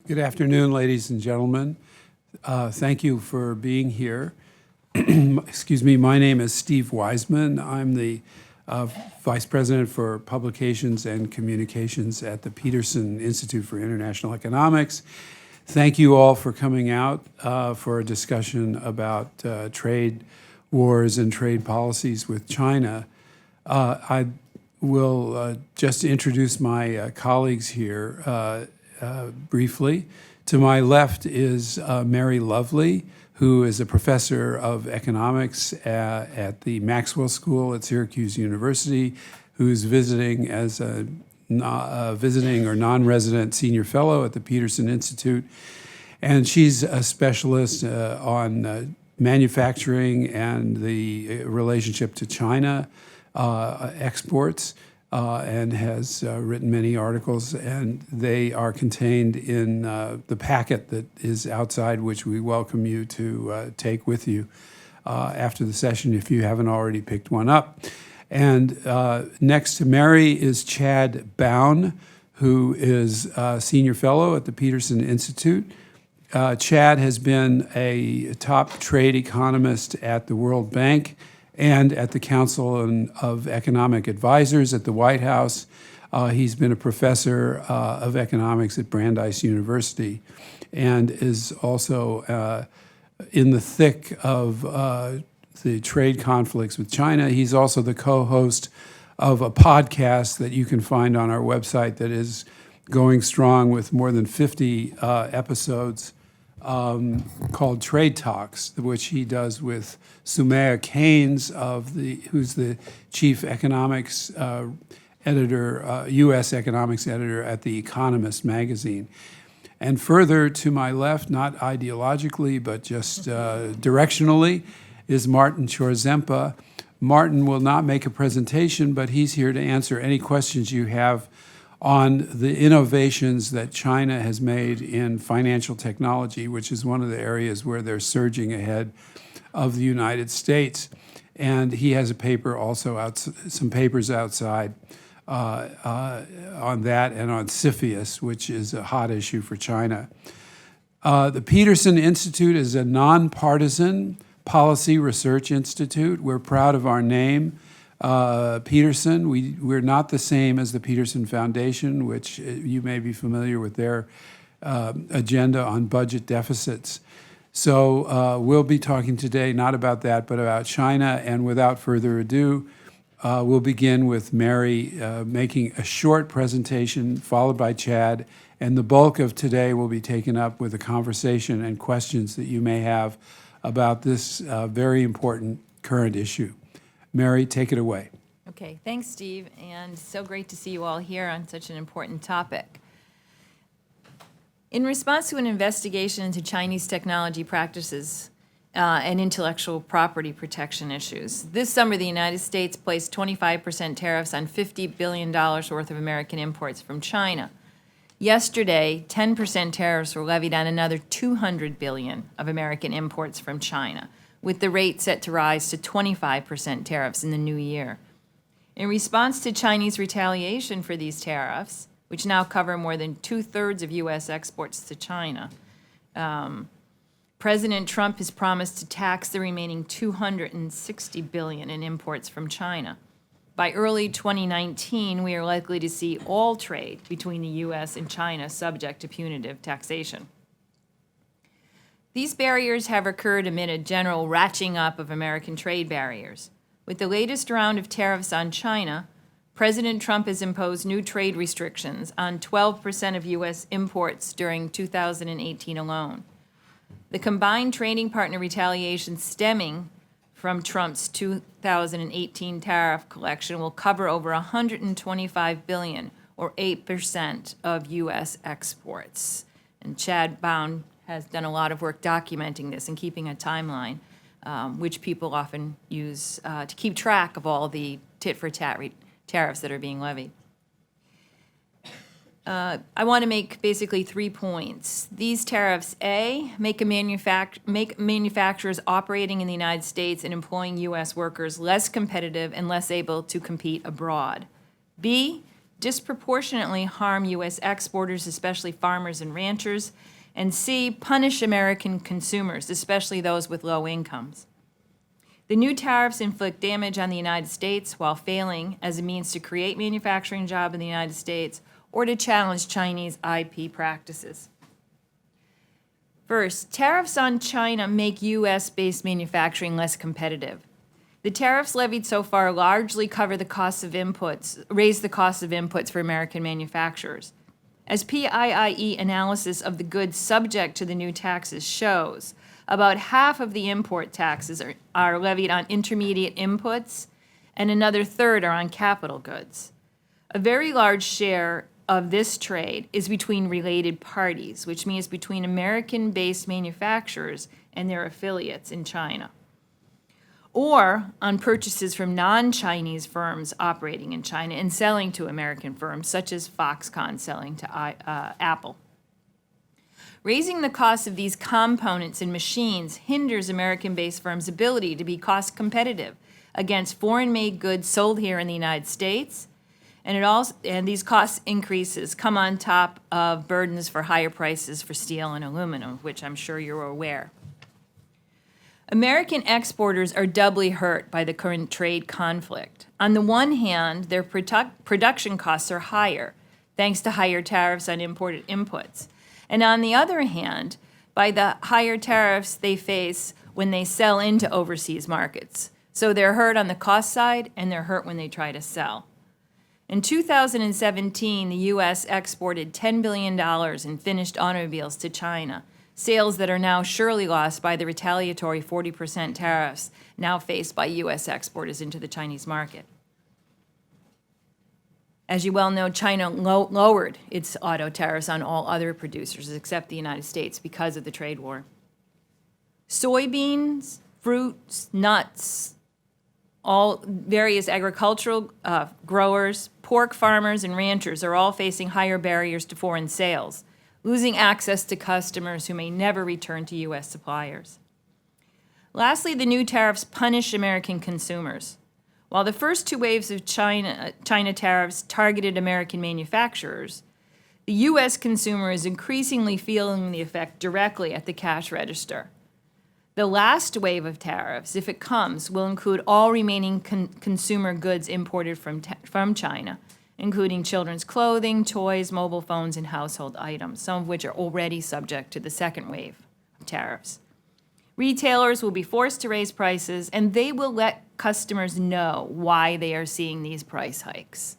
Good afternoon, ladies and gentlemen. Thank you for being here. Excuse me, my name is Steve Wiseman. I'm the Vice President for Publications and Communications at the Peterson Institute for International Economics. Thank you all for coming out for a discussion about trade wars and trade policies with China. I will just introduce my colleagues here briefly. To my left is Mary Lovely, who is a professor of economics at the Maxwell School at Syracuse University, who's visiting as a visiting or non-resident senior fellow at the Peterson Institute. And she's a specialist on manufacturing and the relationship to China exports. And has written many articles, and they are contained in the packet that is outside, which we welcome you to take with you after the session if you haven't already picked one up. And next to Mary is Chad Bown, who is a senior fellow at the Peterson Institute. Chad has been a top trade economist at the World Bank and at the Council of Economic Advisors at the White House. He's been a professor of economics at Brandeis University and is also in the thick of the trade conflicts with China. He's also the co-host of a podcast that you can find on our website that is going strong with more than 50 episodes called Trade Talks, which he does with Sumaya Keynes, who's the chief economics editor, U.S. economics editor at The Economist magazine. And further to my left, not ideologically, but just directionally, is Martin Chorzempa. Martin will not make a presentation, but he's here to answer any questions you have on the innovations that China has made in financial technology, which is one of the areas where they're surging ahead of the United States. And he has a paper also, some papers outside on that and on CFIUS, which is a hot issue for China. The Peterson Institute is a nonpartisan policy research institute. We're proud of our name. Peterson, we're not the same as the Peterson Foundation, which you may be familiar with their agenda on budget deficits. So we'll be talking today not about that, but about China. And without further ado, we'll begin with Mary making a short presentation, followed by Chad. And the bulk of today will be taken up with a conversation and questions that you may have about this very important current issue. Mary, take it away. Okay, thanks, Steve, and so great to see you all here on such an important topic. In response to an investigation into Chinese technology practices and intellectual property protection issues, this summer the United States placed 25% tariffs on $50 billion worth of American imports from China. Yesterday, 10% tariffs were levied on another $200 billion of American imports from China, with the rate set to rise to 25% tariffs in the new year. In response to Chinese retaliation for these tariffs, which now cover more than 2/3 of U.S. exports to China, President Trump has promised to tax the remaining $260 billion in imports from China. By early 2019, we are likely to see all trade between the U.S. and China subject to punitive taxation. These barriers have occurred amid a general ratcheting up of American trade barriers. With the latest round of tariffs on China, President Trump has imposed new trade restrictions on 12% of U.S. imports during 2018 alone. The combined trading partner retaliation stemming from Trump's 2018 tariff collection will cover over $125 billion, or 8% of U.S. exports. And Chad Bown has done a lot of work documenting this and keeping a timeline, which people often use to keep track of all the tit-for-tat tariffs that are being levied. I want to make basically 3 points. These tariffs, A, make manufacturers operating in the United States and employing U.S. workers less competitive and less able to compete abroad. B, disproportionately harm U.S. exporters, especially farmers and ranchers, and C, punish American consumers, especially those with low incomes. The new tariffs inflict damage on the United States while failing as a means to create manufacturing jobs in the United States or to challenge Chinese IP practices. First, tariffs on China make U.S.-based manufacturing less competitive. The tariffs levied so far largely cover the costs of inputs, raise the cost of inputs for American manufacturers. As PIIE analysis of the goods subject to the new taxes shows, about half of the import taxes are levied on intermediate inputs, and another third are on capital goods. A very large share of this trade is between related parties, which means between American-based manufacturers and their affiliates in China, or on purchases from non-Chinese firms operating in China and selling to American firms, such as Foxconn selling to Apple. Raising the cost of these components and machines hinders American-based firms' ability to be cost competitive against foreign-made goods sold here in the United States, and these cost increases come on top of burdens for higher prices for steel and aluminum, which I'm sure you're aware. American exporters are doubly hurt by the current trade conflict. On the one hand, their production costs are higher, thanks to higher tariffs on imported inputs. And on the other hand, by the higher tariffs they face when they sell into overseas markets. So they're hurt on the cost side, and they're hurt when they try to sell. In 2017, the U.S. exported $10 billion in finished automobiles to China, sales that are now surely lost by the retaliatory 40% tariffs now faced by U.S. exporters into the Chinese market. As you well know, China lowered its auto tariffs on all other producers except the United States because of the trade war. Soybeans, fruits, nuts, all various agricultural growers, pork farmers, and ranchers are all facing higher barriers to foreign sales, losing access to customers who may never return to U.S. suppliers. Lastly, the new tariffs punish American consumers. While the first two waves of China tariffs targeted American manufacturers, the U.S. consumer is increasingly feeling the effect directly at the cash register. The last wave of tariffs, if it comes, will include all remaining consumer goods imported from China, including children's clothing, toys, mobile phones, and household items, some of which are already subject to the second wave of tariffs. Retailers will be forced to raise prices, and they will let customers know why they are seeing these price hikes.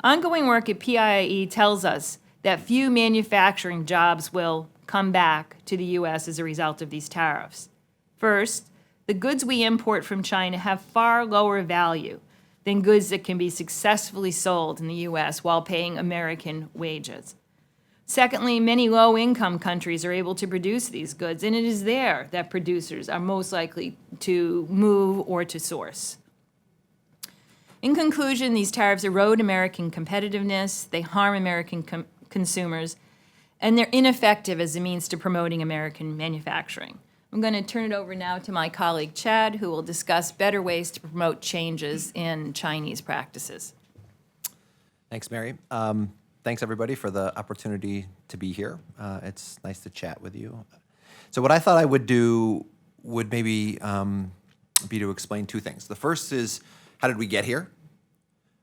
Ongoing work at PIIE tells us that few manufacturing jobs will come back to the U.S. as a result of these tariffs. First, the goods we import from China have far lower value than goods that can be successfully sold in the U.S. while paying American wages. Secondly, many low-income countries are able to produce these goods, and it is there that producers are most likely to move or to source. In conclusion, these tariffs erode American competitiveness, they harm American consumers, and they're ineffective as a means to promoting American manufacturing. I'm going to turn it over now to my colleague Chad, who will discuss better ways to promote changes in Chinese practices. Thanks, Mary. Thanks, everybody, for the opportunity to be here. It's nice to chat with you. So what I thought I would do would maybe be to explain two things. The first is, how did we get here?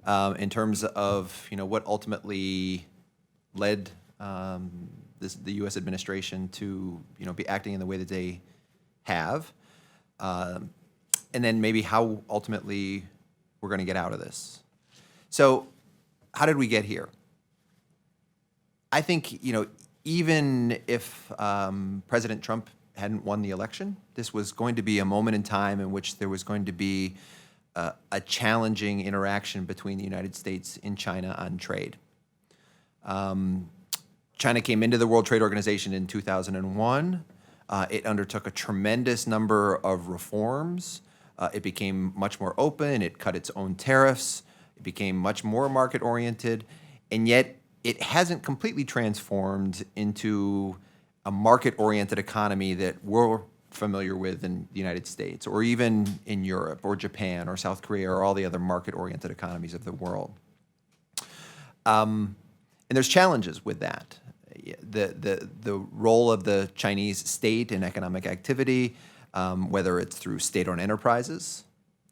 In terms of what ultimately led the U.S. administration to be acting in the way that they have, and then maybe how ultimately we're going to get out of this. So, how did we get here? I think even if President Trump hadn't won the election, this was going to be a moment in time in which there was going to be a challenging interaction between the United States and China on trade. China came into the World Trade Organization in 2001. It undertook a tremendous number of reforms. It became much more open. It cut its own tariffs. It became much more market-oriented. And yet, it hasn't completely transformed into a market-oriented economy that we're familiar with in the United States, or even in Europe, or Japan, or South Korea, or all the other market-oriented economies of the world. And there's challenges with that. The role of the Chinese state in economic activity, whether it's through state-owned enterprises,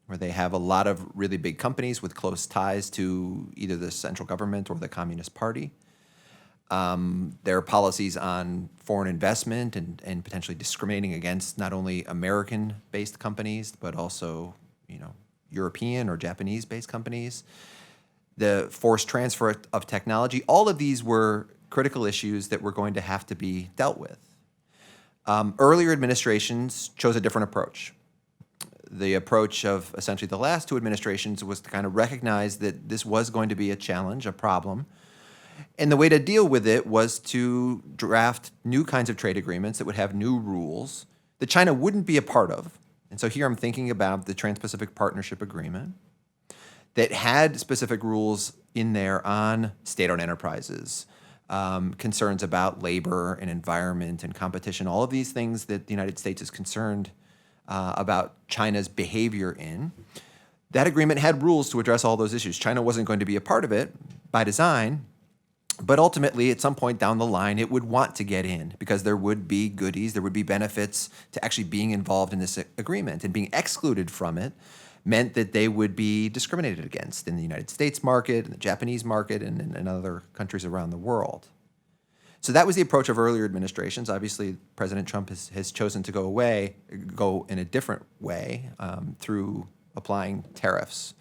where they have a lot of really big companies with close ties to either the central government or the Communist Party. Their policies on foreign investment and potentially discriminating against not only American-based companies, but also, European or Japanese-based companies. The forced transfer of technology, all of these were critical issues that were going to have to be dealt with. Earlier administrations chose a different approach. The approach of essentially the last two administrations was to kind of recognize that this was going to be a challenge, a problem. And the way to deal with it was to draft new kinds of trade agreements that would have new rules that China wouldn't be a part of. And so here I'm thinking about the Trans-Pacific Partnership Agreement that had specific rules in there on state-owned enterprises, concerns about labor and environment and competition, all of these things that the United States is concerned about China's behavior in. That agreement had rules to address all those issues. China wasn't going to be a part of it by design, but ultimately, at some point down the line, it would want to get in because there would be goodies, there would be benefits to actually being involved in this agreement. And being excluded from it meant that they would be discriminated against in the United States market, in the Japanese market, and in other countries around the world. So that was the approach of earlier administrations. Obviously, President Trump has chosen to go in a different way through applying tariffs,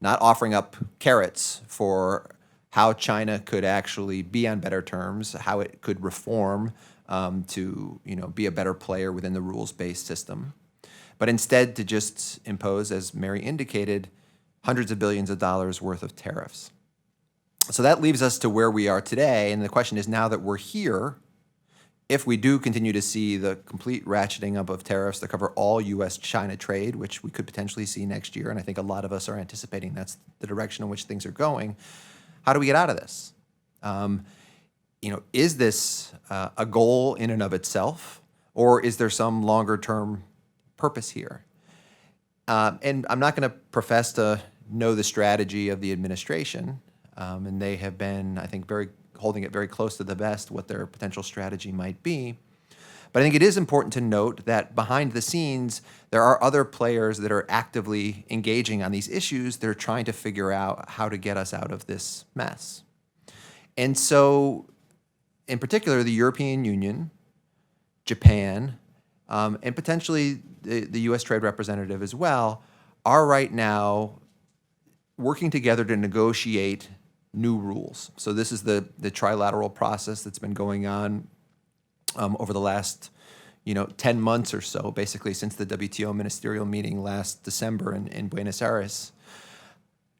not offering up carrots for how China could actually be on better terms, how it could reform to be a better player within the rules-based system, but instead to just impose, as Mary indicated, hundreds of billions of dollars worth of tariffs. So that leaves us to where we are today, and the question is, now that we're here, if we do continue to see the complete ratcheting up of tariffs that cover all U.S.-China trade, which we could potentially see next year, and I think a lot of us are anticipating that's the direction in which things are going, how do we get out of this? Is this a goal in and of itself, or is there some longer-term purpose here? And I'm not going to profess to know the strategy of the administration, and they have been, I think, holding it very close to the vest what their potential strategy might be. But I think it is important to note that behind the scenes, there are other players that are actively engaging on these issues. They're trying to figure out how to get us out of this mess. And so, in particular, the European Union, Japan, and potentially the U.S. Trade Representative as well, are right now working together to negotiate new rules. So this is the trilateral process that's been going on over the last 10 months or so, basically since the WTO ministerial meeting last December in Buenos Aires,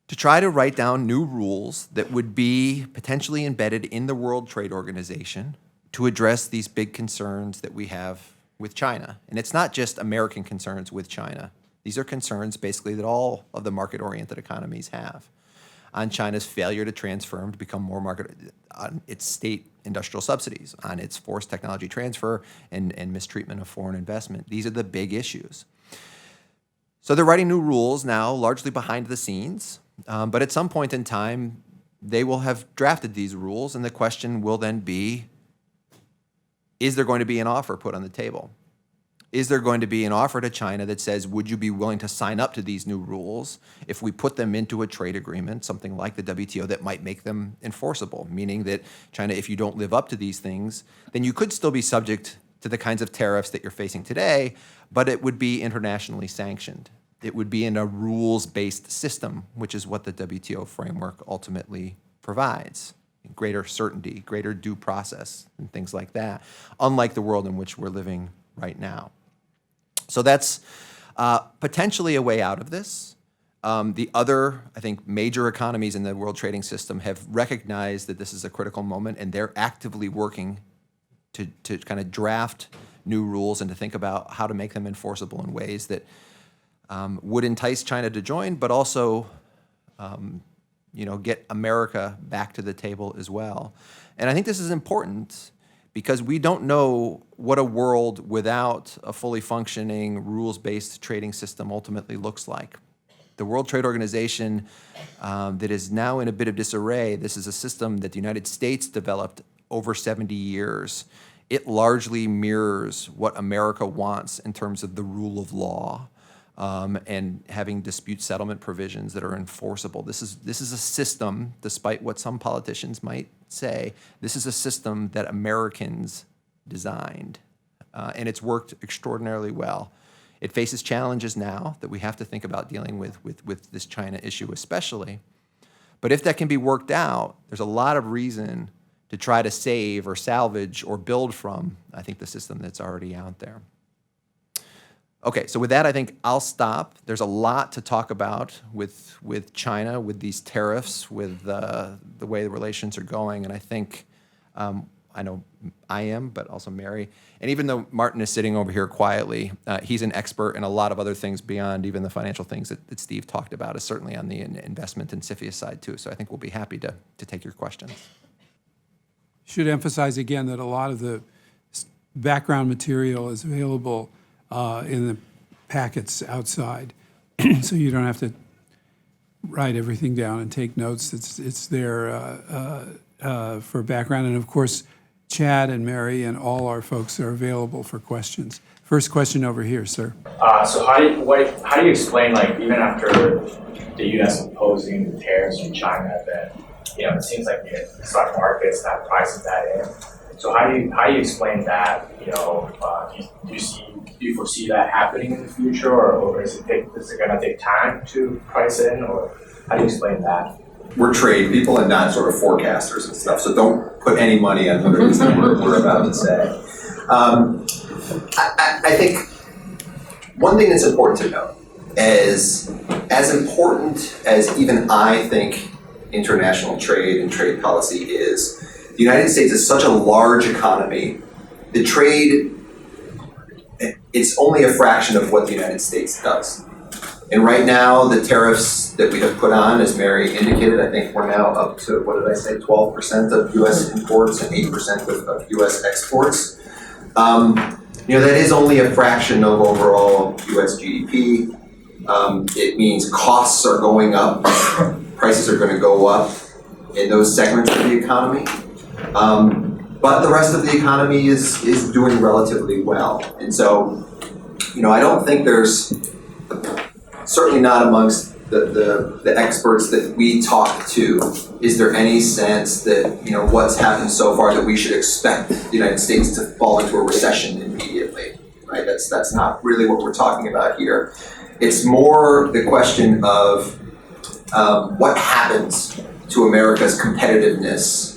to try to write down new rules that would be potentially embedded in the World Trade Organization to address these big concerns that we have with China. And it's not just American concerns with China. These are concerns basically that all of the market-oriented economies have on China's failure to transform to become more market, on its state industrial subsidies, on its forced technology transfer and mistreatment of foreign investment. These are the big issues. So they're writing new rules now, largely behind the scenes, but at some point in time, they will have drafted these rules, and the question will then be, is there going to be an offer put on the table? Is there going to be an offer to China that says, would you be willing to sign up to these new rules if we put them into a trade agreement, something like the WTO, that might make them enforceable? Meaning that China, if you don't live up to these things, then you could still be subject to the kinds of tariffs that you're facing today, but it would be internationally sanctioned. It would be in a rules-based system, which is what the WTO framework ultimately provides. Greater certainty, greater due process, and things like that, unlike the world in which we're living right now. So that's potentially a way out of this. The other, I think, major economies in the world trading system have recognized that this is a critical moment, and they're actively working to kind of draft new rules and to think about how to make them enforceable in ways that would entice China to join, but also get America back to the table as well. And I think this is important because we don't know what a world without a fully functioning rules-based trading system ultimately looks like. the World Trade Organization that is now in a bit of disarray. This is a system that the United States developed over 70 years. It largely mirrors what America wants in terms of the rule of law and having dispute settlement provisions that are enforceable. This is a system, despite what some politicians might say, this is a system that Americans designed, and it's worked extraordinarily well. It faces challenges now that we have to think about dealing with this China issue especially. But if that can be worked out, there's a lot of reason to try to save or salvage or build from, I think, the system that's already out there. Okay, so with that, I think I'll stop. There's a lot to talk about with China, with these tariffs, with the way the relations are going, and I think, I know I am, but also Mary, and even though Martin is sitting over here quietly, he's an expert in a lot of other things beyond even the financial things that Steve talked about, is certainly on the investment and CFIUS side too, so I think we'll be happy to take your questions. Should emphasize again that a lot of the background material is available in the packets outside, so you don't have to write everything down and take notes. It's there for background, and of course, Chad and Mary and all our folks are available for questions. First question over here, sir. So how do you explain, like, even after the U.S. imposing the tariffs on China, that it seems like the stock market's not pricing that in. So how do you explain that? Do you foresee that happening in the future, or is it going to take time to price in, or how do you explain that? We're trade people and not sort of forecasters and stuff, so don't put any money on whether it's that we're about to say. I think one thing that's important to note is, as important as even I think international trade and trade policy is, the United States is such a large economy. The trade, it's only a fraction of what the United States does. And right now, the tariffs that we have put on, as Mary indicated, I think we're now up to, what did I say, 12% of U.S. imports and 8% of U.S. exports. That is only a fraction of overall U.S. GDP. It means costs are going up, prices are going to go up in those segments of the economy. But the rest of the economy is doing relatively well. And so, I don't think there's, certainly not amongst the experts that we talk to, is there any sense that, what's happened so far that we should expect the United States to fall into a recession immediately, right? That's not really what we're talking about here. It's more the question of what happens to America's competitiveness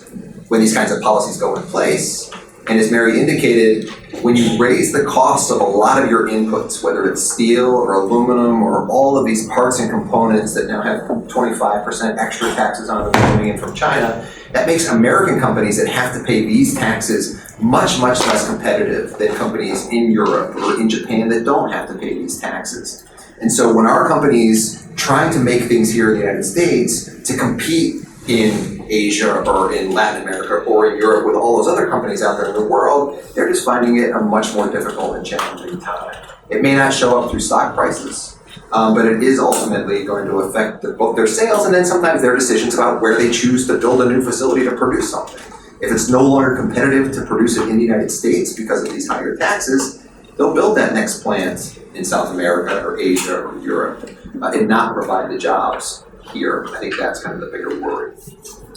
when these kinds of policies go in place. And as Mary indicated, when you raise the cost of a lot of your inputs, whether it's steel or aluminum or all of these parts and components that now have 25% extra taxes on them coming in from China, that makes American companies that have to pay these taxes much, much less competitive than companies in Europe or in Japan that don't have to pay these taxes. And so when our companies trying to make things here in the United States to compete in Asia or in Latin America or in Europe with all those other companies out there in the world, they're just finding it a much more difficult and challenging time. It may not show up through stock prices, but it is ultimately going to affect both their sales and then sometimes their decisions about where they choose to build a new facility to produce something. If it's no longer competitive to produce it in the United States because of these higher taxes, they'll build that next plant in South America or Asia or Europe and not provide the jobs here. I think that's kind of the bigger worry.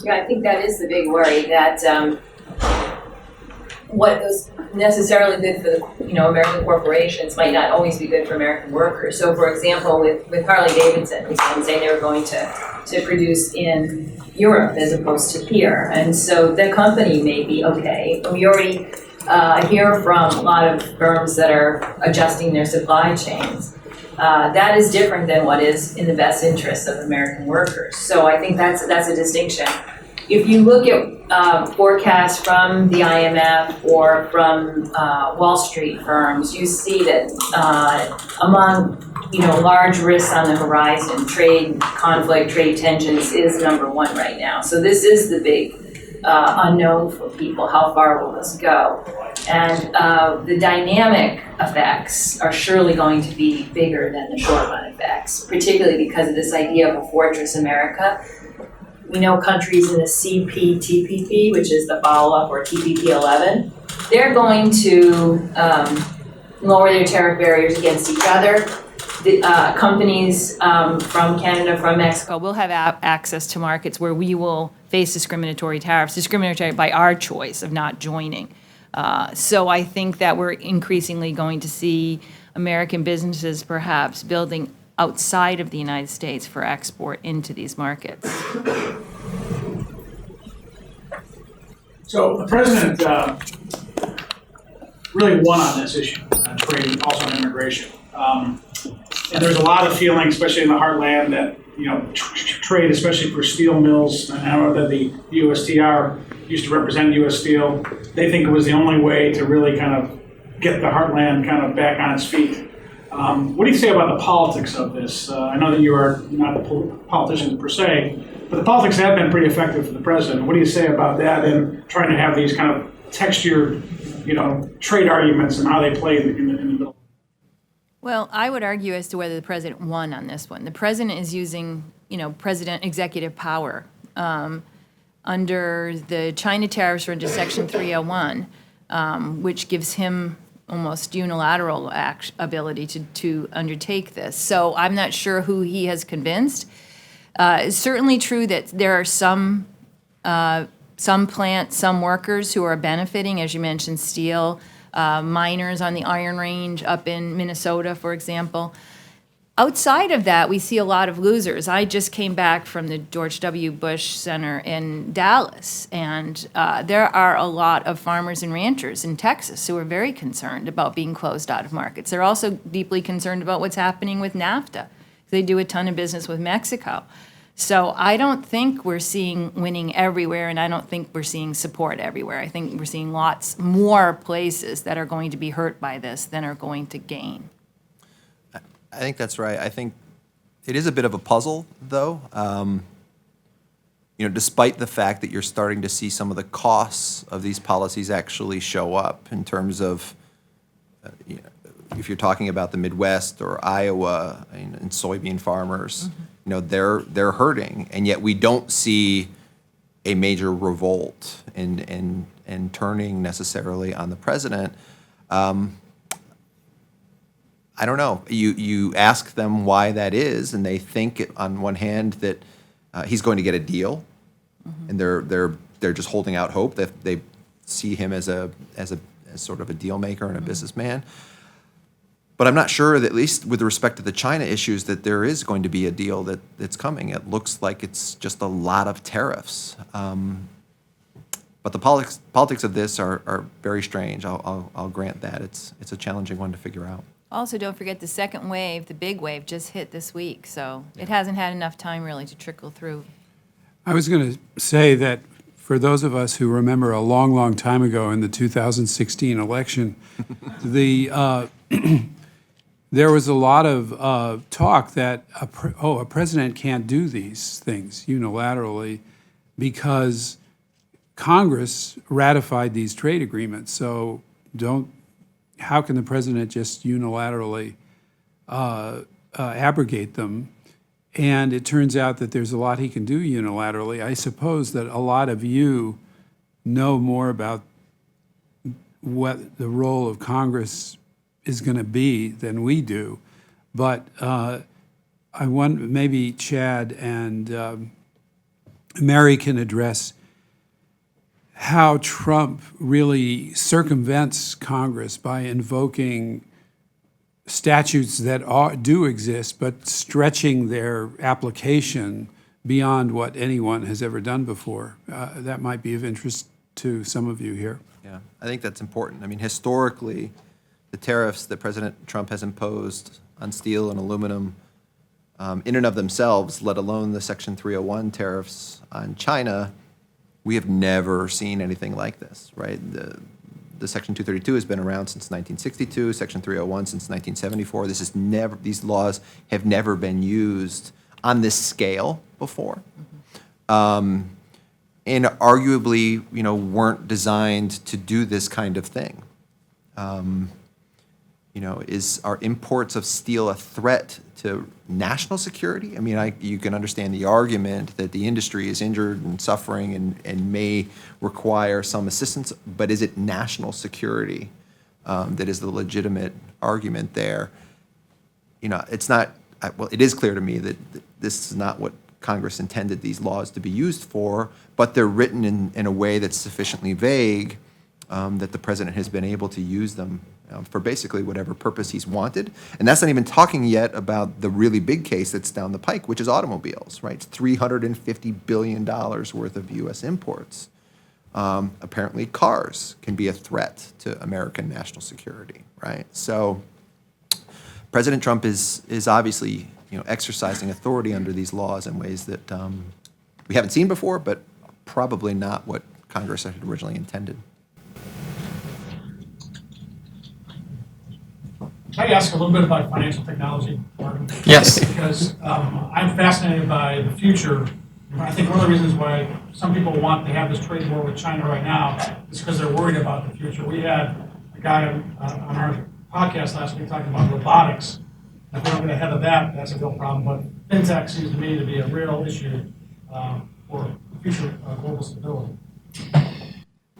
Yeah, I think that is the big worry, that what was necessarily good for the American corporations might not always be good for American workers. So, for example, with Harley Davidson, we saying they were going to produce in Europe as opposed to here, and so the company may be okay. We already hear from a lot of firms that are adjusting their supply chains. That is different than what is in the best interest of American workers. So I think that's a distinction. If you look at forecasts from the IMF or from Wall Street firms, you see that among large risks on the horizon, trade conflict, trade tensions is number one right now. So this is the big unknown for people. How far will this go? And the dynamic effects are surely going to be bigger than the short-run effects, particularly because of this idea of a fortress America. We know countries in the CPTPP, which is the follow-up, or TPP 11, they're going to lower their tariff barriers against each other. The companies from Canada, from Mexico, We'll have access to markets where we will face discriminatory tariffs, discriminatory by our choice of not joining. So I think that we're increasingly going to see American businesses perhaps building outside of the United States for export into these markets. So the president really won on this issue, trade, also on immigration. And there's a lot of feeling, especially in the heartland, that trade, especially for steel mills, and I know that the USTR used to represent U.S. Steel. They think it was the only way to really kind of get the heartland kind of back on its feet. What do you say about the politics of this? I know that you are not a politician per se, but the politics have been pretty effective for the president. What do you say about that and trying to have these kind of textured, trade arguments and how they play in the middle? Well, I would argue as to whether the president won on this one. The president is using, president executive power under the China tariffs under Section 301, which gives him almost unilateral ability to undertake this. So I'm not sure who he has convinced. It's certainly true that there are some plants, some workers who are benefiting, as you mentioned, steel, miners on the Iron Range up in Minnesota, for example. Outside of that, we see a lot of losers. I just came back from the George W. Bush Center in Dallas, and there are a lot of farmers and ranchers in Texas who are very concerned about being closed out of markets. They're also deeply concerned about what's happening with NAFTA. They do a ton of business with Mexico. So I don't think we're seeing winning everywhere, and I don't think we're seeing support everywhere. I think we're seeing lots more places that are going to be hurt by this than are going to gain. I think that's right. I think it is a bit of a puzzle, though. Despite the fact that you're starting to see some of the costs of these policies actually show up in terms of, if you're talking about the Midwest or Iowa and soybean farmers, they're hurting, and yet we don't see a major revolt and turning necessarily on the president. I don't know. You ask them why that is, and they think on one hand that he's going to get a deal, and they're just holding out hope that they see him as sort of a deal maker and a businessman. But I'm not sure that, at least with respect to the China issues, that there is going to be a deal that's coming. It looks like it's just a lot of tariffs. But the politics of this are very strange. I'll grant that. It's a challenging one to figure out. Also, don't forget the second wave, the big wave, just hit this week, so it hasn't had enough time really to trickle through. I was going to say that for those of us who remember a long, long time ago in the 2016 election, there was a lot of talk that a president can't do these things unilaterally because Congress ratified these trade agreements. So how can the president just unilaterally abrogate them? And it turns out that there's a lot he can do unilaterally. I suppose that a lot of you know more about what the role of Congress is going to be than we do. But I want maybe Chad and Mary can address how Trump really circumvents Congress by invoking statutes that do exist, but stretching their application beyond what anyone has ever done before. That might be of interest to some of you here. Yeah, I think that's important. I mean, historically, the tariffs that President Trump has imposed on steel and aluminum, in and of themselves, let alone the Section 301 tariffs on China, we have never seen anything like this, right? The Section 232 has been around since 1962, Section 301 since 1974. These laws have never been used on this scale before. And and arguably, weren't designed to do this kind of thing. Are imports of steel a threat to national security? I mean, you can understand the argument that the industry is injured and suffering and may require some assistance, but is it national security that is the legitimate argument there? It's not, well, it is clear to me that this is not what Congress intended these laws to be used for, but they're written in a way that's sufficiently vague that the president has been able to use them for basically whatever purpose he's wanted. And that's not even talking yet about the really big case that's down the pike, which is automobiles, right? It's $350 billion worth of U.S. imports. Apparently cars can be a threat to American national security, right? So President Trump is obviously exercising authority under these laws in ways that we haven't seen before, but probably not what Congress had originally intended. Can I ask a little bit about financial technology, Martin? Yes. Because I'm fascinated by the future. I think one of the reasons why some people want to have this trade war with China right now is because they're worried about the future. We had a guy on our podcast last week talking about robotics. If we don't get ahead of that, that's a real problem. But fintech seems to me to be a real issue for future global stability.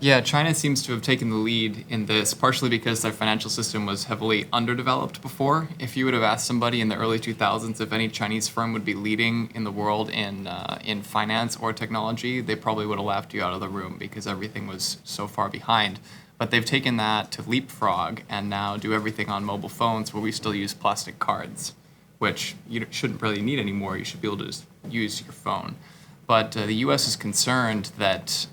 Yeah, China seems to have taken the lead in this, partially because their financial system was heavily underdeveloped before. If you would have asked somebody in the early 2000s if any Chinese firm would be leading in the world in finance or technology, they probably would have laughed you out of the room because everything was so far behind. But they've taken that to leapfrog and now do everything on mobile phones where we still use plastic cards, which you shouldn't really need anymore. You should be able to just use your phone. But the U.S. is concerned that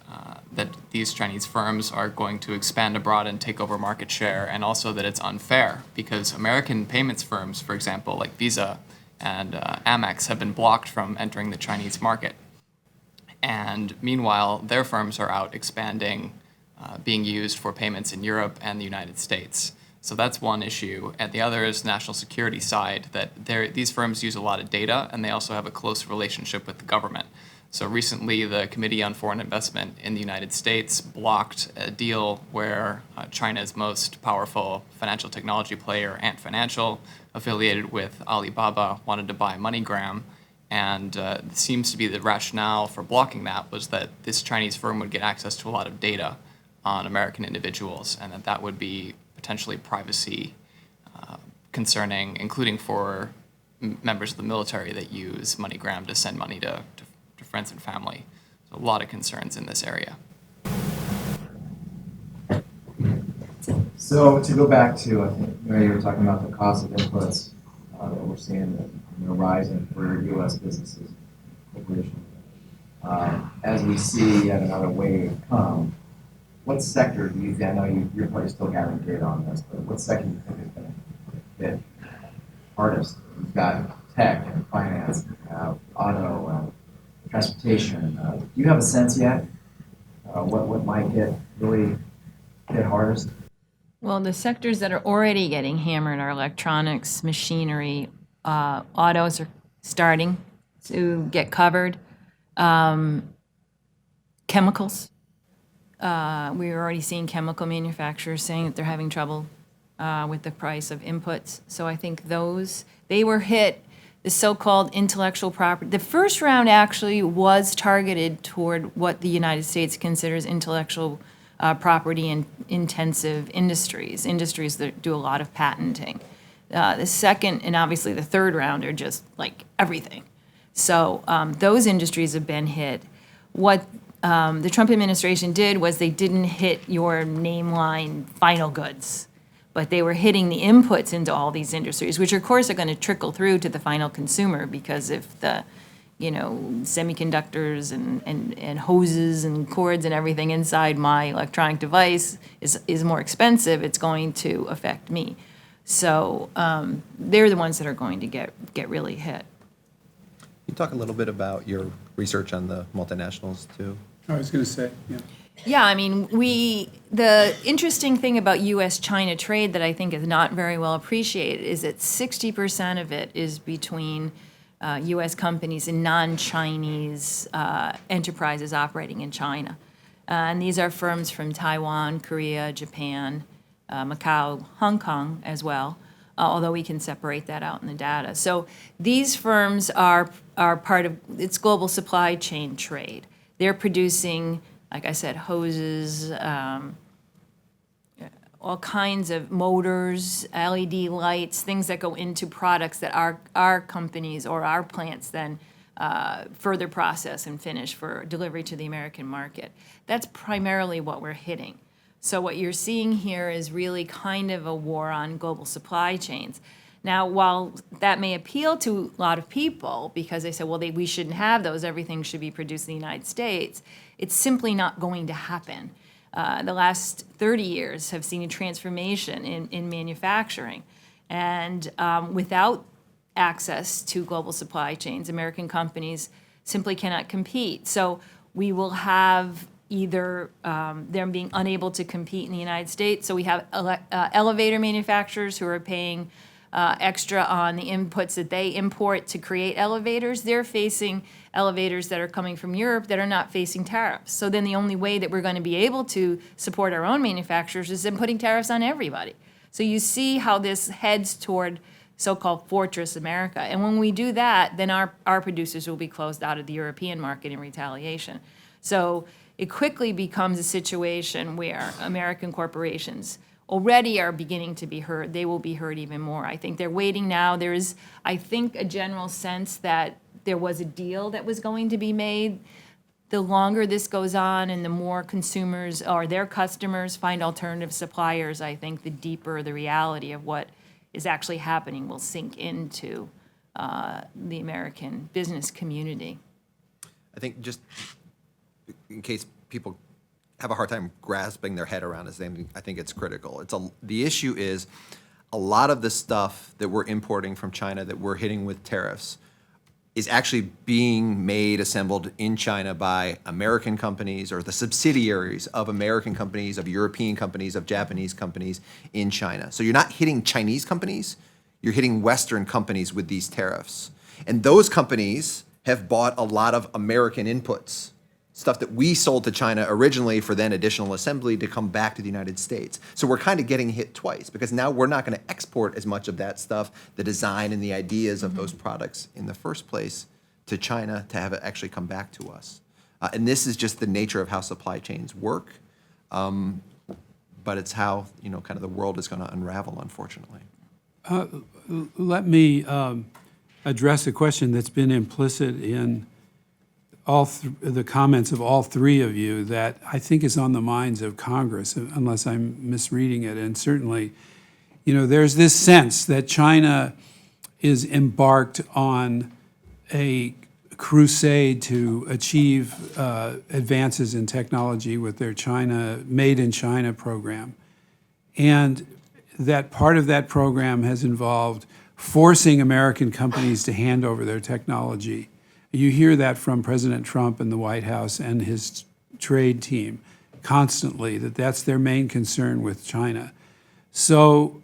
these Chinese firms are going to expand abroad and take over market share, and also that it's unfair because American payments firms, for example, like Visa and Amex, have been blocked from entering the Chinese market. And meanwhile, their firms are out expanding, being used for payments in Europe and the United States. So that's one issue. And the other is national security side, that these firms use a lot of data, and they also have a close relationship with the government. So recently, the Committee on Foreign Investment in the United States blocked a deal where China's most powerful financial technology player, Ant Financial, affiliated with Alibaba, wanted to buy MoneyGram. And it seems to be the rationale for blocking that was that this Chinese firm would get access to a lot of data on American individuals, and that would be potentially privacy concerning, including for members of the military that use MoneyGram to send money to friends and family. So a lot of concerns in this area. So to go back to, I think, Mary, you were talking about the cost of inputs that we're seeing rising for U.S. businesses, corporations. As we see yet another wave come, what sector do you think, I know you're probably still gathering data on this, but what sector do you think is going to hit hardest? You've got tech and finance, auto, transportation. Do you have a sense yet what might get really hit hardest? Well, the sectors that are already getting hammered are electronics, machinery, autos are starting to get covered, chemicals. We're already seeing chemical manufacturers saying that they're having trouble with the price of inputs. So I think they were hit. The so-called intellectual property. The first round actually was targeted toward what the United States considers intellectual property and intensive industries that do a lot of patenting. The second and obviously the third round are just like everything. So those industries have been hit. What the Trump administration did was they didn't hit your name line final goods, but they were hitting the inputs into all these industries, which of course are going to trickle through to the final consumer, because if the, semiconductors and hoses and cords and everything inside my electronic device is more expensive, it's going to affect me. So they're the ones that are going to get really hit. Can you talk a little bit about your research on the multinationals too? I was going to say, yeah. Yeah, I mean, the interesting thing about U.S.-China trade that I think is not very well appreciated is that 60% of it is between U.S. companies and non-Chinese enterprises operating in China. And these are firms from Taiwan, Korea, Japan, Macau, Hong Kong as well, although we can separate that out in the data. So these firms are part of, it's global supply chain trade. They're producing, like I said, hoses, all kinds of motors, LED lights, things that go into products that our companies or our plants then further process and finish for delivery to the American market. That's primarily what we're hitting. So what you're seeing here is really kind of a war on global supply chains. Now, while that may appeal to a lot of people because they say, well, we shouldn't have those, everything should be produced in the United States, it's simply not going to happen. The last 30 years have seen a transformation in manufacturing. And without access to global supply chains, American companies simply cannot compete. So we will have either them being unable to compete in the United States. So we have elevator manufacturers who are paying extra on the inputs that they import to create elevators. They're facing elevators that are coming from Europe that are not facing tariffs. So then the only way that we're going to be able to support our own manufacturers is in putting tariffs on everybody. So you see how this heads toward so-called Fortress America. And when we do that, then our producers will be closed out of the European market in retaliation. So it quickly becomes a situation where American corporations already are beginning to be hurt. They will be hurt even more. I think they're waiting now. There is, I think, a general sense that there was a deal that was going to be made. The longer this goes on and the more consumers or their customers find alternative suppliers, I think the deeper the reality of what is actually happening will sink into the American business community. I think just in case people have a hard time grasping their head around this, I think it's critical. The issue is a lot of the stuff that we're importing from China that we're hitting with tariffs is actually being made, assembled in China by American companies or the subsidiaries of American companies, of European companies, of Japanese companies in China. So you're not hitting Chinese companies, you're hitting Western companies with these tariffs. And those companies have bought a lot of American inputs, stuff that we sold to China originally for then additional assembly to come back to the United States. So we're kind of getting hit twice because now we're not going to export as much of that stuff, the design and the ideas of those products in the first place to China to have it actually come back to us. And this is just the nature of how supply chains work. But it's how, kind of the world is going to unravel, unfortunately. Let me address a question that's been implicit in the comments of all three of you that I think is on the minds of Congress, unless I'm misreading it. And certainly, there's this sense that China is embarked on a crusade to achieve advances in technology with their Made in China program. And that part of that program has involved forcing American companies to hand over their technology. You hear that from President Trump in the White House and his trade team constantly, that's their main concern with China. So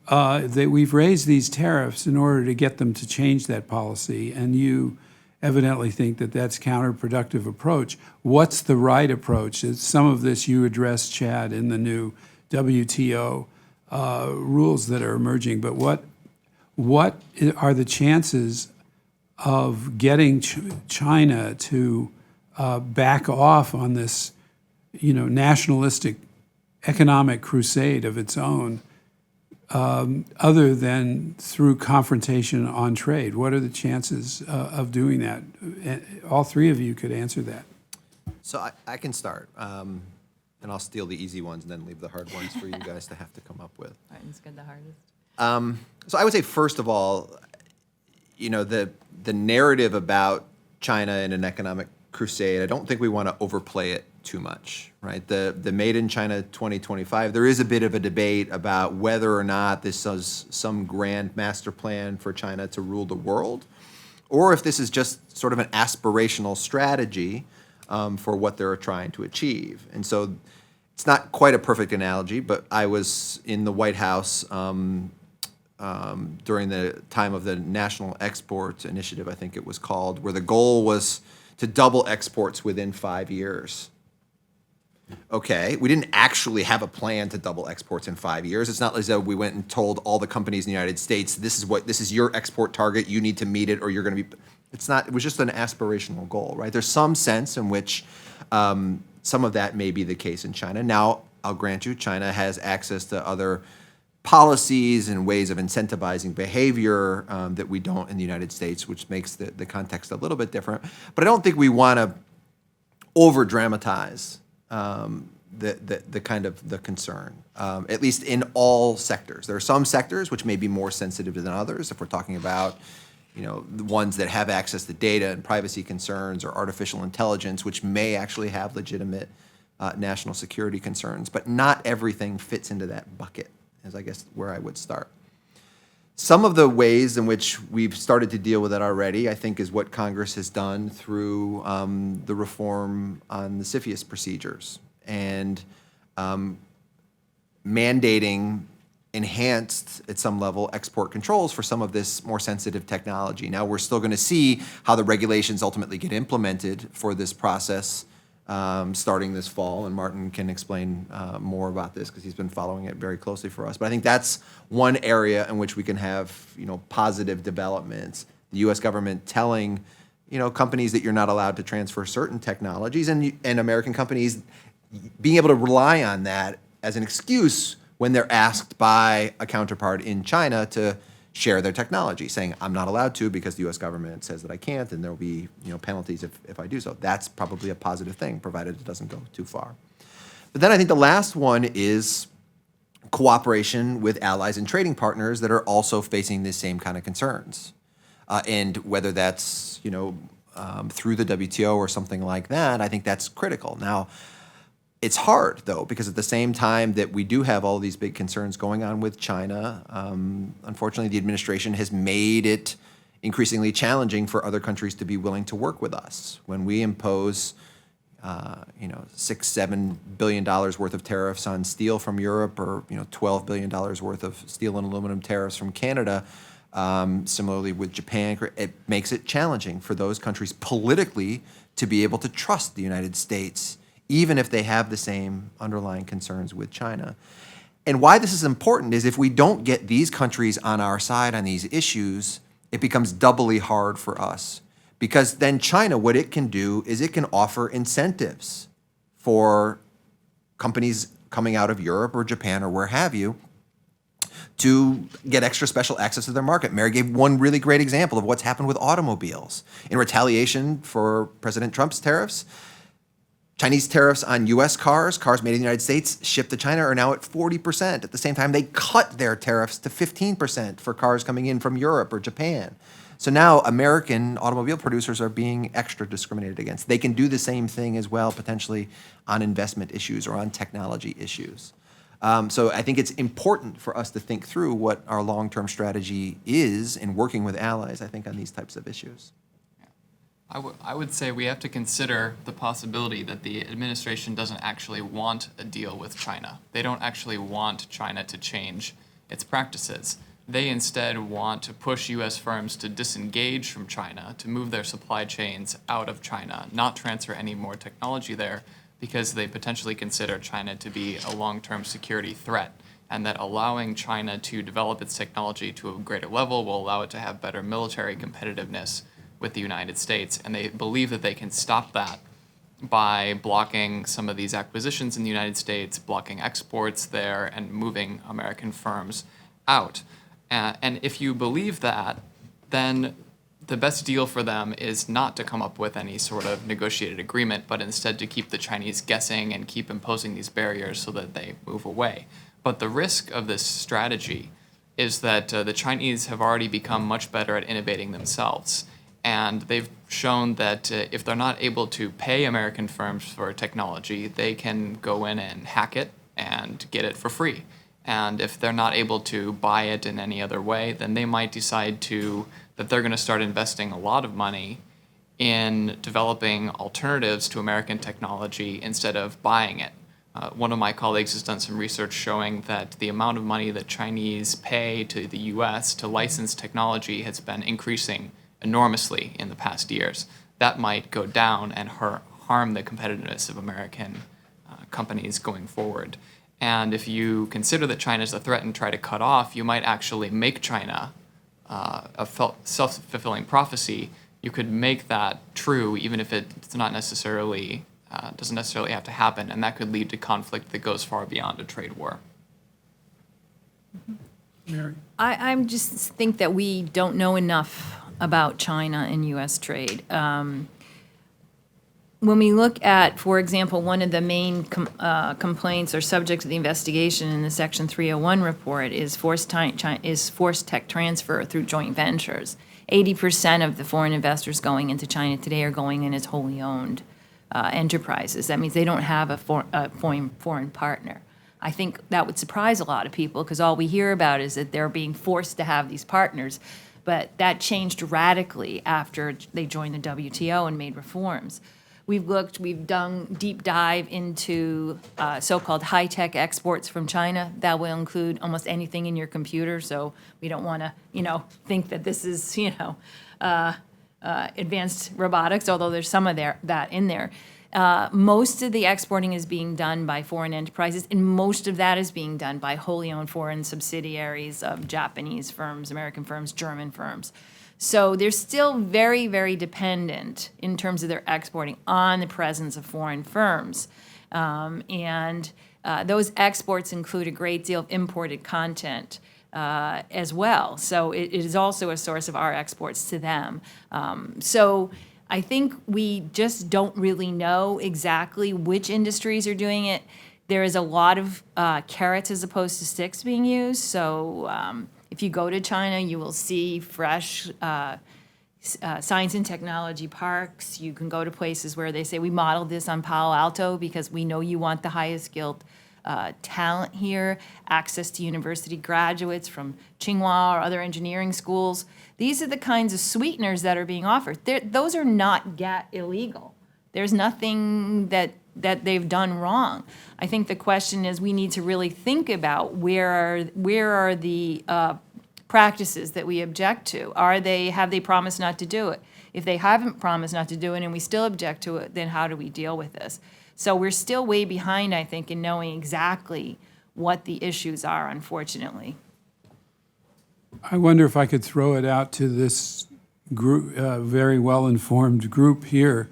we've raised these tariffs in order to get them to change that policy, and you evidently think that that's counterproductive approach. What's the right approach? Some of this you address, Chad, in the new WTO rules that are emerging, but what are the chances of getting China to back off on this, nationalistic economic crusade of its own, other than through confrontation on trade? What are the chances of doing that? All three of you could answer that. So I can start, and I'll steal the easy ones and then leave the hard ones for you guys to have to come up with. Martin's good, the hardest. So I would say, first of all, the narrative about China and an economic crusade, I don't think we want to overplay it too much, right? The Made in China 2025, there is a bit of a debate about whether or not this is some grand master plan for China to rule the world, or if this is just sort of an aspirational strategy for what they're trying to achieve. And so it's not quite a perfect analogy, but I was in the White House during the time of the National Export Initiative, I think it was called, where the goal was to double exports within 5 years. Okay, we didn't actually have a plan to double exports in 5 years. It's not as though we went and told all the companies in the United States, this is your export target, you need to meet it or you're going to be, it's not, it was just an aspirational goal, right? There's some sense in which some of that may be the case in China. Now, I'll grant you, China has access to other policies and ways of incentivizing behavior that we don't in the United States, which makes the context a little bit different. But I don't think we want to over-dramatize the kind of the concern, at least in all sectors. There are some sectors which may be more sensitive than others. If we're talking about, the ones that have access to data and privacy concerns or artificial intelligence, which may actually have legitimate national security concerns, but not everything fits into that bucket, is I guess where I would start. Some of the ways in which we've started to deal with it already, I think, is what Congress has done through the reform on the CFIUS procedures and mandating enhanced, at some level, export controls for some of this more sensitive technology. Now, we're still going to see how the regulations ultimately get implemented for this process starting this fall, and Martin can explain more about this because he's been following it very closely for us. But I think that's one area in which we can have, positive developments. The U.S. government telling, companies that you're not allowed to transfer certain technologies, and American companies being able to rely on that as an excuse when they're asked by a counterpart in China to share their technology, saying, I'm not allowed to because the U.S. government says that I can't, and there'll be penalties if I do so. That's probably a positive thing, provided it doesn't go too far. But then I think the last one is cooperation with allies and trading partners that are also facing the same kind of concerns. And whether that's through the WTO or something like that, I think that's critical. Now, it's hard, though, because at the same time that we do have all these big concerns going on with China, unfortunately, the administration has made it increasingly challenging for other countries to be willing to work with us. When we impose, $6-7 billion worth of tariffs on steel from Europe, or $12 billion worth of steel and aluminum tariffs from Canada, similarly with Japan, it makes it challenging for those countries politically to be able to trust the United States, even if they have the same underlying concerns with China. And why this is important is if we don't get these countries on our side on these issues, it becomes doubly hard for us. Because then China, what it can do is it can offer incentives for companies coming out of Europe or Japan or where have you to get extra special access to their market. Mary gave one really great example of what's happened with automobiles. In retaliation for President Trump's tariffs, Chinese tariffs on U.S. cars made in the United States shipped to China are now at 40%. At the same time, they cut their tariffs to 15% for cars coming in from Europe or Japan. So now American automobile producers are being extra discriminated against. They can do the same thing as well, potentially on investment issues or on technology issues. So I think it's important for us to think through what our long-term strategy is in working with allies, I think, on these types of issues. I would say we have to consider the possibility that the administration doesn't actually want a deal with China. They don't actually want China to change its practices. They instead want to push U.S. firms to disengage from China, to move their supply chains out of China, not transfer any more technology there, because they potentially consider China to be a long-term security threat, and that allowing China to develop its technology to a greater level will allow it to have better military competitiveness with the United States. And they believe that they can stop that by blocking some of these acquisitions in the United States, blocking exports there, and moving American firms out. And if you believe that, then the best deal for them is not to come up with any sort of negotiated agreement, but instead to keep the Chinese guessing and keep imposing these barriers so that they move away. But the risk of this strategy is that the Chinese have already become much better at innovating themselves. And they've shown that if they're not able to pay American firms for technology, they can go in and hack it and get it for free. And if they're not able to buy it in any other way, then they might decide that they're going to start investing a lot of money in developing alternatives to American technology instead of buying it. One of my colleagues has done some research showing that the amount of money that Chinese pay to the US to license technology has been increasing enormously in the past years. That might go down and harm the competitiveness of American companies going forward. And if you consider that China is a threat and try to cut off, you might actually make China a self-fulfilling prophecy. You could make that true even if it's not necessarily doesn't necessarily have to happen, and that could lead to conflict that goes far beyond a trade war. Mary? I just think that we don't know enough about China and U.S. trade. When we look at, for example, one of the main complaints or subjects of the investigation in the Section 301 report is forced tech transfer through joint ventures. 80% of the foreign investors going into China today are going in as wholly owned enterprises. That means they don't have a foreign partner. I think that would surprise a lot of people because all we hear about is that they're being forced to have these partners. But that changed radically after they joined the WTO and made reforms. We've done deep dive into so-called high-tech exports from China. That will include almost anything in your computer, so we don't want to, think that this is, advanced robotics, although there's some of that in there. Most of the exporting is being done by foreign enterprises, and most of that is being done by wholly owned foreign subsidiaries of Japanese firms, American firms, German firms. So they're still very, very dependent in terms of their exporting on the presence of foreign firms. And those exports include a great deal of imported content as well. So it is also a source of our exports to them. So I think we just don't really know exactly which industries are doing it. There is a lot of carrots as opposed to sticks being used. So if you go to China, you will see fresh science and technology parks. You can go to places where they say, we modeled this on Palo Alto because we know you want the highest skilled talent here, access to university graduates from Tsinghua or other engineering schools. These are the kinds of sweeteners that are being offered. Those are not illegal. There's nothing that they've done wrong. I think the question is we need to really think about where are the practices that we object to? Have they promised not to do it? If they haven't promised not to do it and we still object to it, then how do we deal with this? So we're still way behind, I think, in knowing exactly what the issues are, unfortunately. I wonder if I could throw it out to this group, very well-informed group here,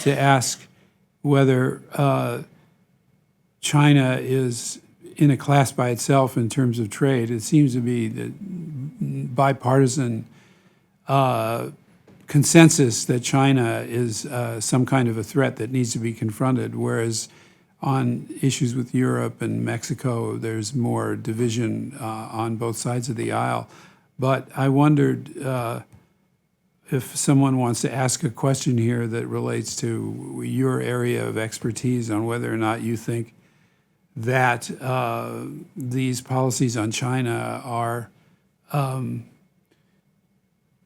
to ask whether China is in a class by itself in terms of trade. It seems to be the bipartisan consensus that China is some kind of a threat that needs to be confronted, whereas on issues with Europe and Mexico, there's more division on both sides of the aisle. But I wondered if someone wants to ask a question here that relates to your area of expertise on whether or not you think that these policies on China are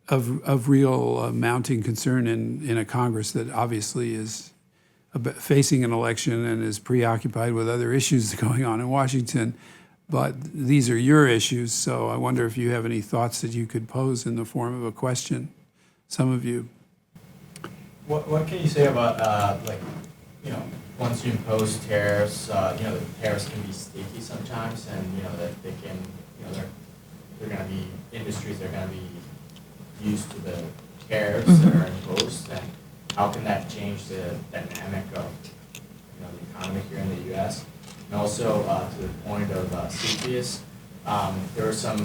of real mounting concern in a Congress that obviously is facing an election and is preoccupied with other issues going on in Washington. But these are your issues, so I wonder if you have any thoughts that you could pose in the form of a question, some of you. What can you say about, once you impose tariffs, the tariffs can be sticky sometimes, and, that they can, they're going to be industries that are going to be used to the tariffs that are imposed, and how can that change the dynamic of, the economy here in the U.S.? And also, to the point of CFIUS, there are some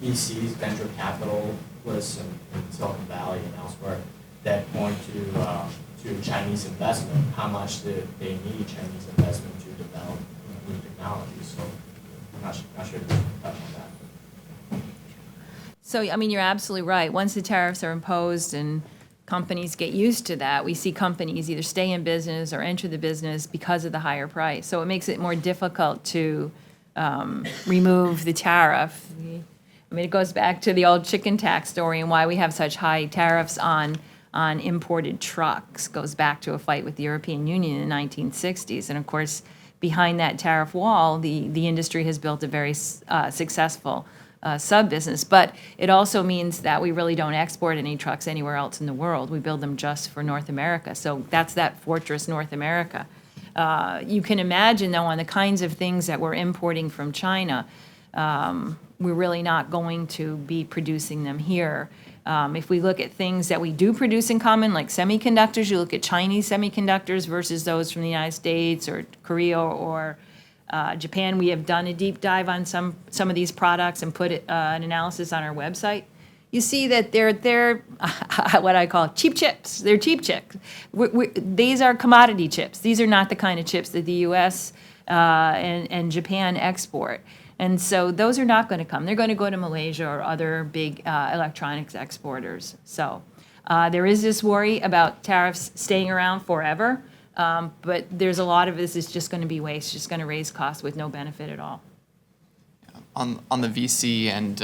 VCs, venture capitalists in Silicon Valley and elsewhere that point to Chinese investment, how much they need Chinese investment to develop new technologies. So I'm not sure if you can touch on that. So, you're absolutely right. Once the tariffs are imposed and companies get used to that, we see companies either stay in business or enter the business because of the higher price. So it makes it more difficult to remove the tariff. It goes back to the old chicken tax story and why we have such high tariffs on imported trucks. Goes back to a fight with the European Union in the 1960s. And of course, behind that tariff wall, the industry has built a very successful sub-business. But it also means that we really don't export any trucks anywhere else in the world. We build them just for North America. So that's that fortress North America. You can imagine, though, on the kinds of things that we're importing from China, we're really not going to be producing them here. If we look at things that we do produce in common, like semiconductors, you look at Chinese semiconductors versus those from the United States or Korea or Japan. We have done a deep dive on some of these products and put an analysis on our website. You see that they're what I call cheap chips. They're cheap chips. These are commodity chips. These are not the kind of chips that the U.S. And Japan export. And so those are not going to come. They're going to go to Malaysia or other big electronics exporters. So there is this worry about tariffs staying around forever, but there's a lot of this is just going to be waste, just going to raise costs with no benefit at all. On the VC and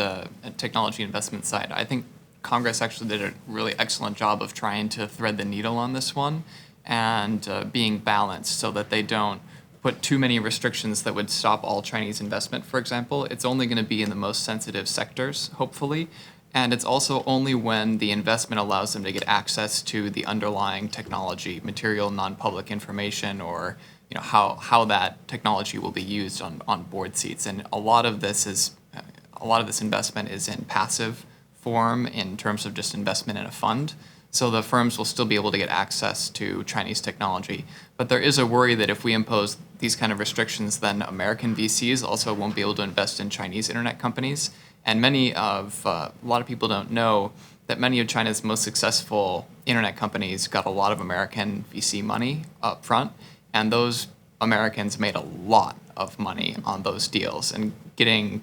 technology investment side, I think Congress actually did a really excellent job of trying to thread the needle on this one and being balanced so that they don't put too many restrictions that would stop all Chinese investment, for example. It's only going to be in the most sensitive sectors, hopefully. And it's also only when the investment allows them to get access to the underlying technology, material, non-public information, or how that technology will be used on board seats. And a lot of this investment is in passive form in terms of just investment in a fund. So the firms will still be able to get access to Chinese technology. But there is a worry that if we impose these kind of restrictions, then American VCs also won't be able to invest in Chinese internet companies. And a lot of people don't know that many of China's most successful internet companies got a lot of American VC money up front. And those Americans made a lot of money on those deals and getting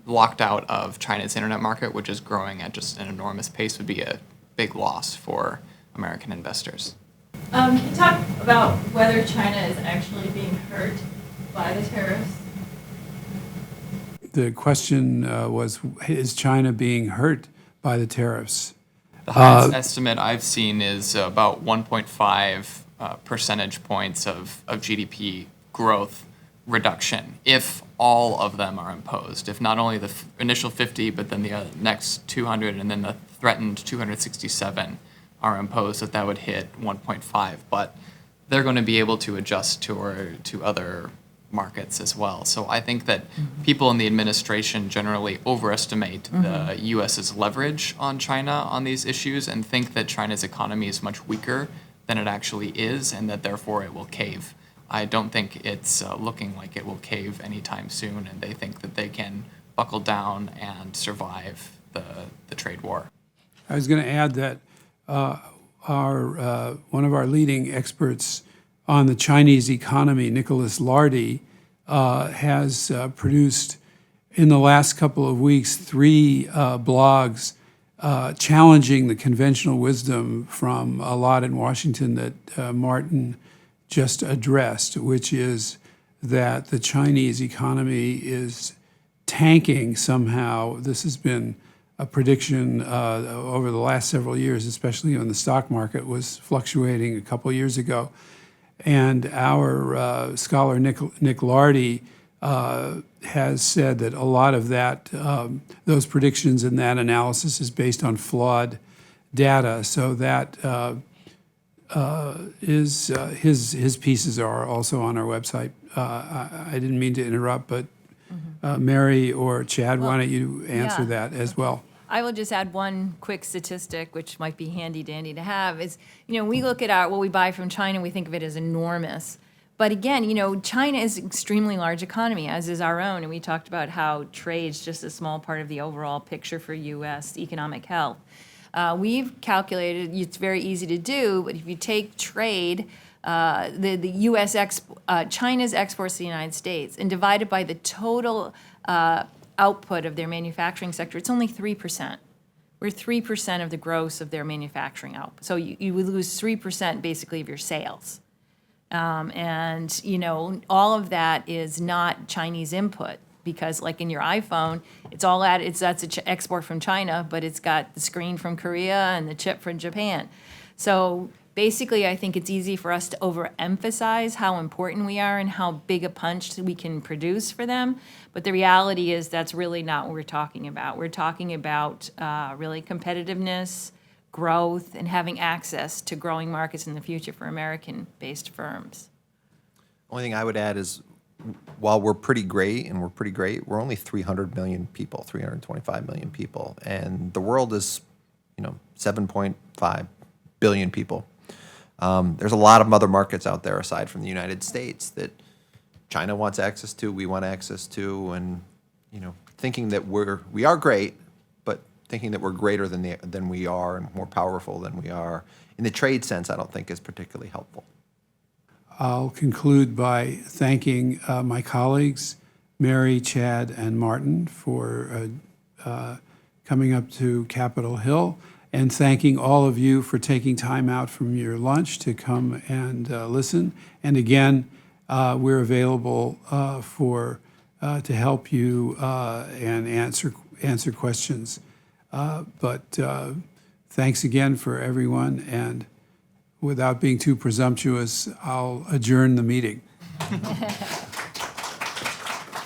locked out of China's internet market, which is growing at just an enormous pace, would be a big loss for American investors. Can you talk about whether China is actually being hurt by the tariffs? The question was, is China being hurt by the tariffs? The highest estimate I've seen is about 1.5 percentage points of GDP growth reduction if all of them are imposed. If not only the initial 50, but then the next 200 and then the threatened 267 are imposed, that would hit 1.5. But they're going to be able to adjust to other markets as well. So I think that people in the administration generally overestimate the U.S.'s leverage on China on these issues and think that China's economy is much weaker than it actually is and that therefore it will cave. I don't think it's looking like it will cave anytime soon, and they think that they can buckle down and survive the trade war. I was going to add that one of our leading experts on the Chinese economy, Nicholas Lardy, has produced in the last couple of weeks 3 blogs challenging the conventional wisdom from a lot in Washington that Martin just addressed, which is that the Chinese economy is tanking somehow. This has been a prediction over the last several years, especially when the stock market was fluctuating a couple years ago. And our scholar, Nick Lardy, has said that a lot of that, those predictions and that analysis is based on flawed data. So that his pieces are also on our website. I didn't mean to interrupt, but Mary or Chad, why don't you answer that as well? I will just add one quick statistic, which might be handy dandy to have, is, we look at what we buy from China, we think of it as enormous. But again, China is an extremely large economy, as is our own, and we talked about how trade's just a small part of the overall picture for U.S. economic health. We've calculated, it's very easy to do, but if you take trade, the U.S. China's exports to the United States, and divide it by the total output of their manufacturing sector, it's only 3%. We're 3% of the gross of their manufacturing output. So you would lose 3% basically of your sales. And all of that is not Chinese input, because like in your iPhone, that's an export from China, but it's got the screen from Korea and the chip from Japan. So Basically, I think it's easy for us to overemphasize how important we are and how big a punch we can produce for them. But the reality is that's really not what we're talking about. We're talking about really competitiveness, growth, and having access to growing markets in the future for American-based firms. Only thing I would add is, while we're pretty great, we're only 300 million people, 325 million people, and the world is, 7.5 billion people. There's a lot of other markets out there aside from the United States that China wants access to, we want access to, and thinking that we are great, but thinking that we're greater than we are and more powerful than we are in the trade sense, I don't think is particularly helpful. I'll conclude by thanking my colleagues, Mary, Chad, and Martin, for coming up to Capitol Hill, and thanking all of you for taking time out from your lunch to come and listen. And again, we're available to help you and answer questions. But thanks again for everyone, and without being too presumptuous, I'll adjourn the meeting.